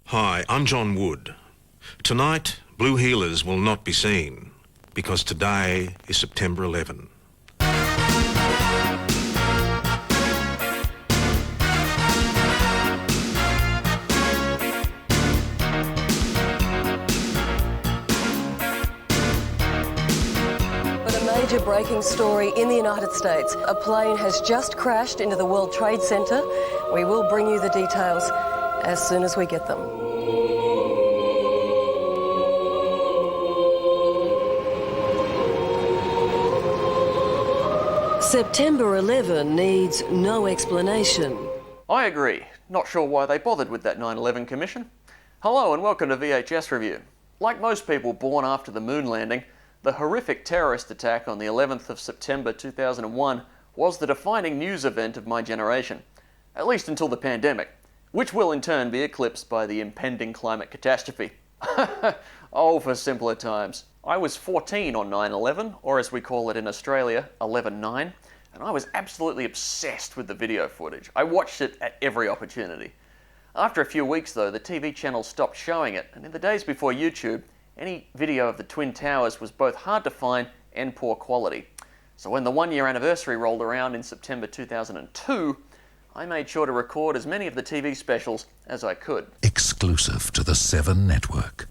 Hi, I'm John Wood. Tonight, Blue Heelers will not be seen because today is September 11. Major breaking story in the United States. A plane has just crashed into the World Trade Center. We will bring you the details as soon as we get them. September 11 needs no explanation. I agree. Not sure why they bothered with that 9/11 commission. Hello and welcome to VHS Revue. Like most people born after the moon landing, the horrific terrorist attack on the 11th of September 2001 was the defining news event of my generation, at least until the pandemic, which will in turn be eclipsed by the impending climate catastrophe. Oh, for simpler times. I was 14 on 9/11, or as we call it in Australia, 11/9, and I was absolutely obsessed with the video footage. I watched it at every opportunity. After a few weeks though, the TV channel stopped showing it, and in the days before YouTube, any video of the Twin Towers was both hard to find and poor quality. So when the 1-year anniversary rolled around in September 2002, I made sure to record as many of the TV specials as I could. Exclusive to the 7 network.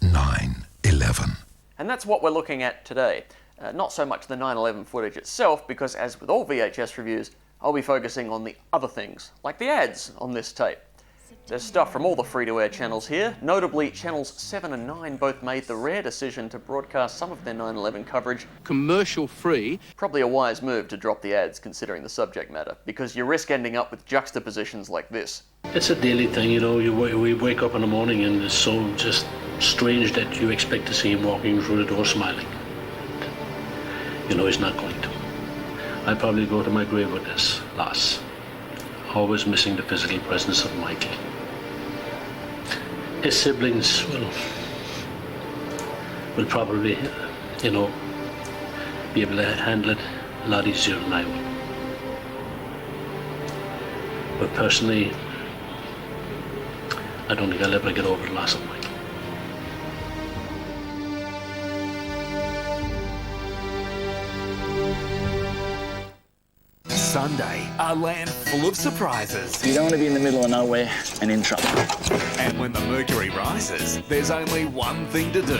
9/11. And that's what we're looking at today. Not so much the 9/11 footage itself, because as with all VHS reviews, I'll be focusing on the other things, like the ads on this tape. There's stuff from all the free-to-air channels here. Notably, channels 7 and 9 both made the rare decision to broadcast some of their 9/11 coverage commercial-free. Probably a wise move to drop the ads considering the subject matter, because you risk ending up with juxtapositions like this. It's a daily thing, you know. We wake up in the morning and it's so just strange that you expect to see him walking through the door smiling. You know he's not going to. I'd probably go to my grave with this loss. Always missing the physical presence of Michael. His siblings will probably, you know, be able to handle it a lot easier than I will. But personally, I don't think I'll ever get over the loss of Michael. Sunday, a land full of surprises. You don't want to be in the middle of nowhere and in trouble. And when the mercury rises, there's only one thing to do.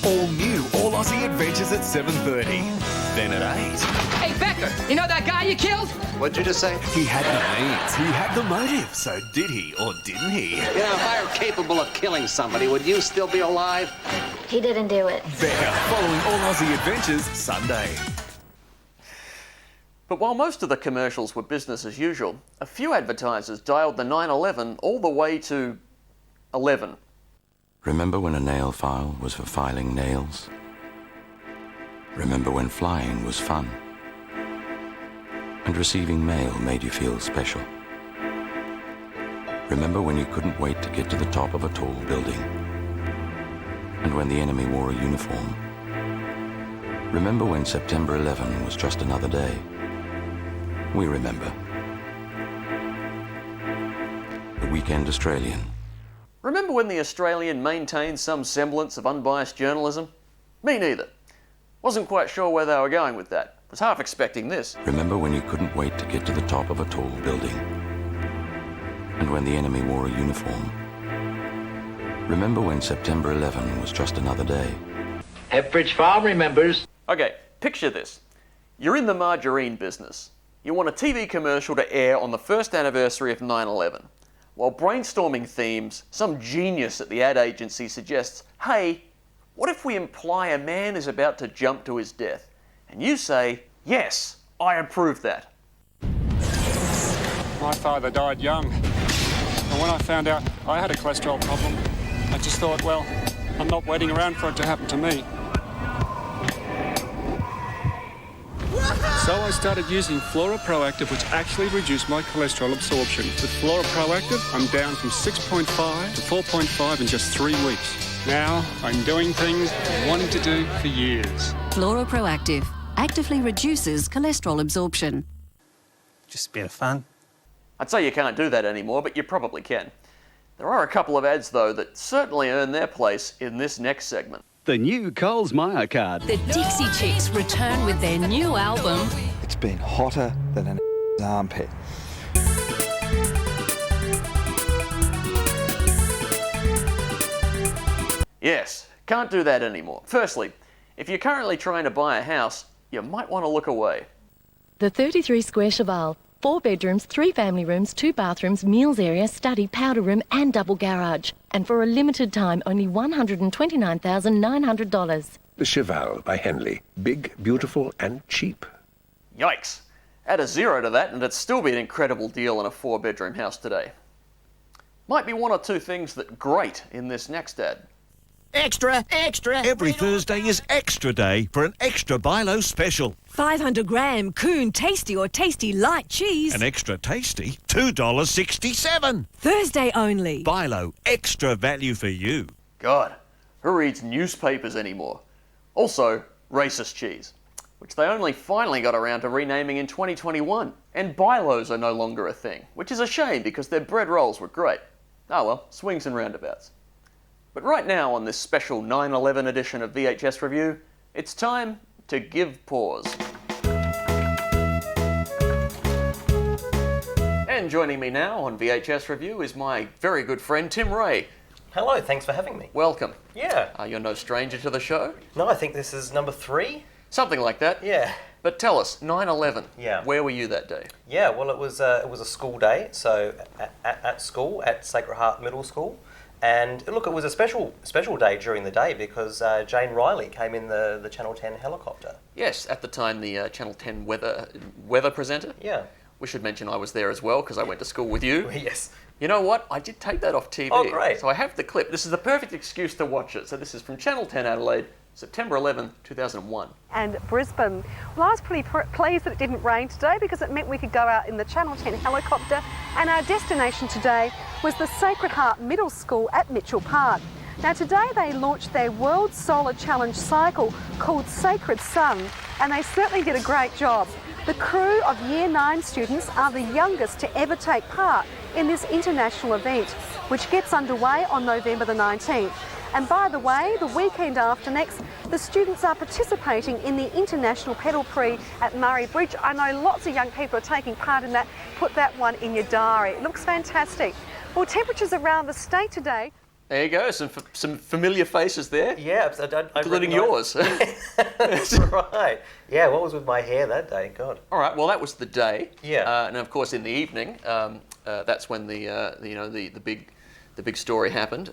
All new, all Aussie adventures at 7:30. Then at 8. Hey, Becker, you know that guy you killed? What'd you just say? He had the means, he had the motive, so did he or didn't he? You know, if I were capable of killing somebody, would you still be alive? He didn't do it. Becker, following All Aussie Adventures, Sunday. But while most of the commercials were business as usual, a few advertisers dialed the 9/11 all the way to 11. Remember when a nail file was for filing nails? Remember when flying was fun? And receiving mail made you feel special? Remember when you couldn't wait to get to the top of a tall building? And when the enemy wore a uniform? Remember when September 11 was just another day? We remember. The Weekend Australian. Remember when the Australian maintained some semblance of unbiased journalism? Me neither. Wasn't quite sure where they were going with that. Was half expecting this. Remember when you couldn't wait to get to the top of a tall building? And when the enemy wore a uniform? Remember when September 11 was just another day? Hepbridge Farm remembers. Okay, picture this. You're in the margarine business. You want a TV commercial to air on the first anniversary of 9/11. While brainstorming themes, some genius at the ad agency suggests, hey, what if we imply a man is about to jump to his death? And you say, yes, I approve that. My father died young. And when I found out I had a cholesterol problem, I just thought, well, I'm not waiting around for it to happen to me. So I started using Flora Pro-Active, which actually reduced my cholesterol absorption. With Flora Pro-Active, I'm down from 6.5 to 4.5 in just 3 weeks. Now I'm doing things I wanted to do for years. Flora Pro-Active actively reduces cholesterol absorption. Just a bit of fun. I'd say you can't do that anymore, but you probably can. There are a couple of ads, though, that certainly earn their place in this next segment. The new Coles Myer card. The Dixie Chicks return with their new album. It's been hotter than an armpit. Yes, can't do that anymore. Firstly, if you're currently trying to buy a house, you might want to look away. The 33 square CHEVAL. 4 bedrooms, 3 family rooms, 2 bathrooms, meals area, study, powder room and double garage. And for a limited time, only $129,900. The CHEVAL by Henley. Big, beautiful and cheap. Yikes. Add a zero to that and it'd still be an incredible deal in a 4-bedroom house today. Might be one or two things that grate in this next ad. Extra, extra. Every Thursday is extra day for an extra Bilo special. 500 gram Coon Tasty or Tasty Light Cheese. An extra tasty, $2.67. Thursday only. Bilo, extra value for you. God, who reads newspapers anymore? Also, racist cheese, which they only finally got around to renaming in 2021. And Bilos are no longer a thing, which is a shame because their bread rolls were great. Ah well, swings and roundabouts. But right now on this special 9/11 edition of VHS Revue, it's time to give pause. And joining me now on VHS Revue is my very good friend Tim Wray. Hello, thanks for having me. Welcome. Yeah. You're no stranger to the show? No, I think this is number 3. Something like that. Yeah. But tell us, 9/11. Yeah. Where were you that day? Yeah, well, it was a school day, so at school, at Sacred Heart Middle School. And look, it was a special day during the day because Jane Reilly came in the Channel 10 helicopter. Yes, at the time the Channel 10 weather presenter. Yeah. We should mention I was there as well because I went to school with you. Yes. You know what? I did take that off TV. Oh, great. So I have the clip. This is the perfect excuse to watch it. So this is from Channel 10 Adelaide, September 11, 2001. And Brisbane. Well, I was pretty pleased that it didn't rain today because it meant we could go out in the Channel 10 helicopter, and our destination today was the Sacred Heart Middle School at Mitchell Park. Now today they launched their World Solar Challenge cycle called Sacred Sun, and they certainly did a great job. The crew of Year 9 students are the youngest to ever take part in this international event, which gets underway on November the 19th. And by the way, the weekend after next, the students are participating in the International Pedal Prix at Murray Bridge. I know lots of young people are taking part in that. Put that one in your diary. It looks fantastic. Well, temperatures around the state today. There you go, some familiar faces there. Yeah, including yours. That's right. Yeah, what was with my hair that day? God. All right. Well, that was the day. Yeah. And of course, in the evening, that's when the big story happened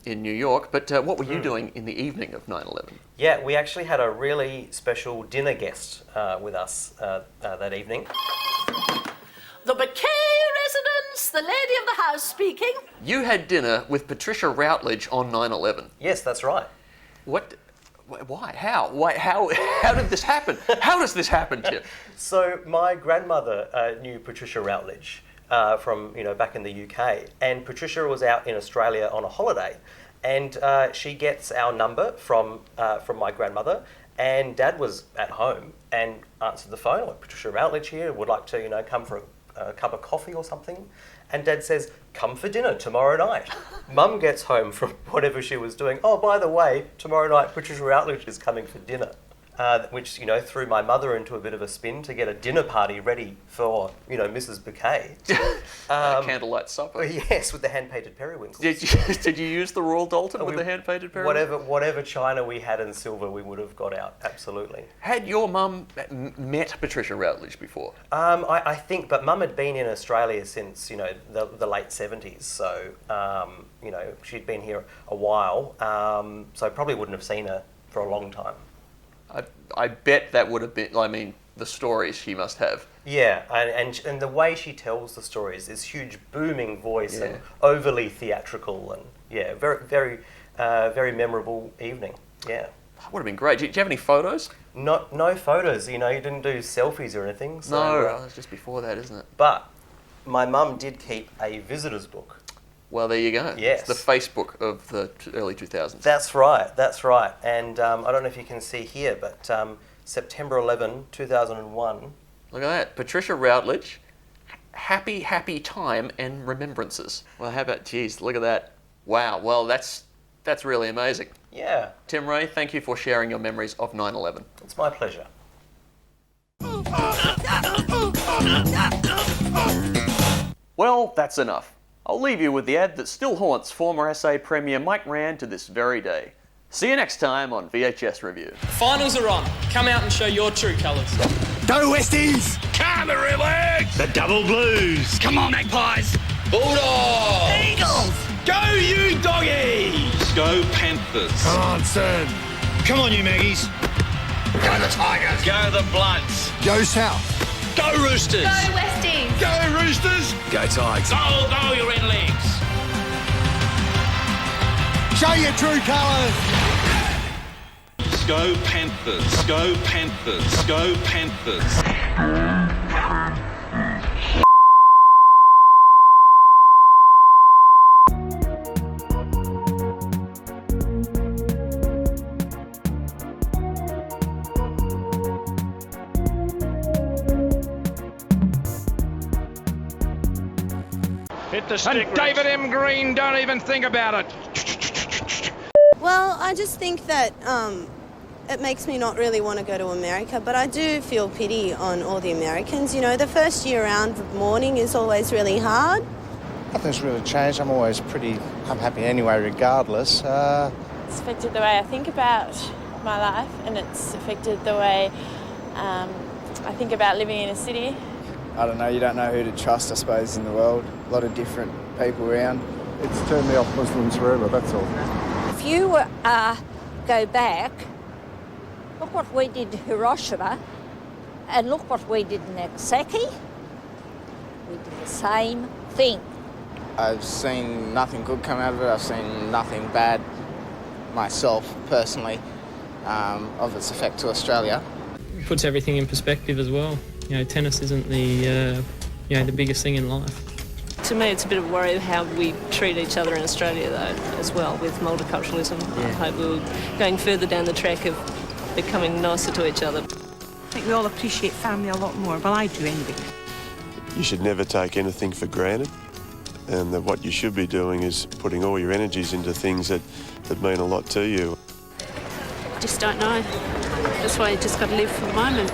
in New York. But what were you doing in the evening of 9/11? Yeah, we actually had a really special dinner guest with us that evening. The Becker residence, the lady of the house speaking. You had dinner with Patricia Routledge on 9/11. Yes, that's right. What? Why? How? Why? How did this happen? How does this happen, Tim? So my grandmother knew Patricia Routledge from back in the UK, and Patricia was out in Australia on a holiday, and she gets our number from my grandmother. And Dad was at home and answered the phone. Like, Patricia Routledge here, would like to come for a cup of coffee or something. And Dad says, come for dinner tomorrow night. Mum gets home from whatever she was doing. Oh, by the way, tomorrow night Patricia Routledge is coming for dinner. Which, threw my mother into a bit of a spin to get a dinner party ready for, Mrs. Bouquet. Candlelight supper. Yes, with the hand-painted periwinkles. Did you use the Royal Dalton with the hand-painted periwinkles? Whatever china we had in silver, we would have got out, absolutely. Had your mum met Patricia Routledge before? I think, but Mum had been in Australia since, the late 70s, so, she'd been here a while, so I probably wouldn't have seen her for a long time. I bet that would have been, the stories she must have. Yeah, and the way she tells the stories, this huge booming voice and overly theatrical, and very, very, very memorable evening. Yeah. That would have been great. Do you have any photos? No photos. You didn't do selfies or anything. So, no, that's just before that, isn't it? But my mum did keep a visitor's book. Well, there you go. Yes. It's the Facebook of the early 2000s. That's right. And I don't know if you can see here, but September 11, 2001. Look at that. Patricia Routledge happy, happy time and remembrances. Well, how about, geez, look at that. Wow, well, that's really amazing. Yeah. Tim Wray, thank you for sharing your memories of 9/11. It's my pleasure. Well, that's enough. I'll leave you with the ad that still haunts former SA Premier Mike Rann to this very day. See you next time on VHS Revue. Finals are on. Come out and show your true colours. Go Westies! Canterbury Legs! The Double Blues! Come on, Magpies! Bulldogs! Eagles! Go you doggies! Go Panthers! Come on, son! Come on, you Maggies! Go the Tigers! Go the Bloods! Go South! Go Roosters! Go Westies! Go Roosters! Go Tigers! Go you red legs! Show your true colours! Go Panthers! Go Panthers! Go Panthers! Hit the stick, and David M. Green, don't even think about it. Well, I just think that it makes me not really want to go to America, but I do feel pity on all the Americans. You know, the first year round mourning is always really hard. Nothing's really changed. I'm always I'm happy anyway, regardless. It's affected the way I think about my life, and it's affected the way I think about living in a city. I don't know, you don't know who to trust, I suppose, in the world. A lot of different people around. It's turned me off Muslims forever, that's all. If you go back, look what we did to Hiroshima, and look what we did in Nagasaki. We did the same thing. I've seen nothing good come out of it. I've seen nothing bad myself, personally, of its effect to Australia. It puts everything in perspective as well. You know, tennis isn't the biggest thing in life. To me, it's a bit of a worry of how we treat each other in Australia, though, as well, with multiculturalism. Yeah. I hope we're going further down the track of becoming nicer to each other. I think we all appreciate family a lot more. Well, I do anyway. You should never take anything for granted, and that what you should be doing is putting all your energies into things that mean a lot to you. Just don't know. That's why you just got to live for the moment.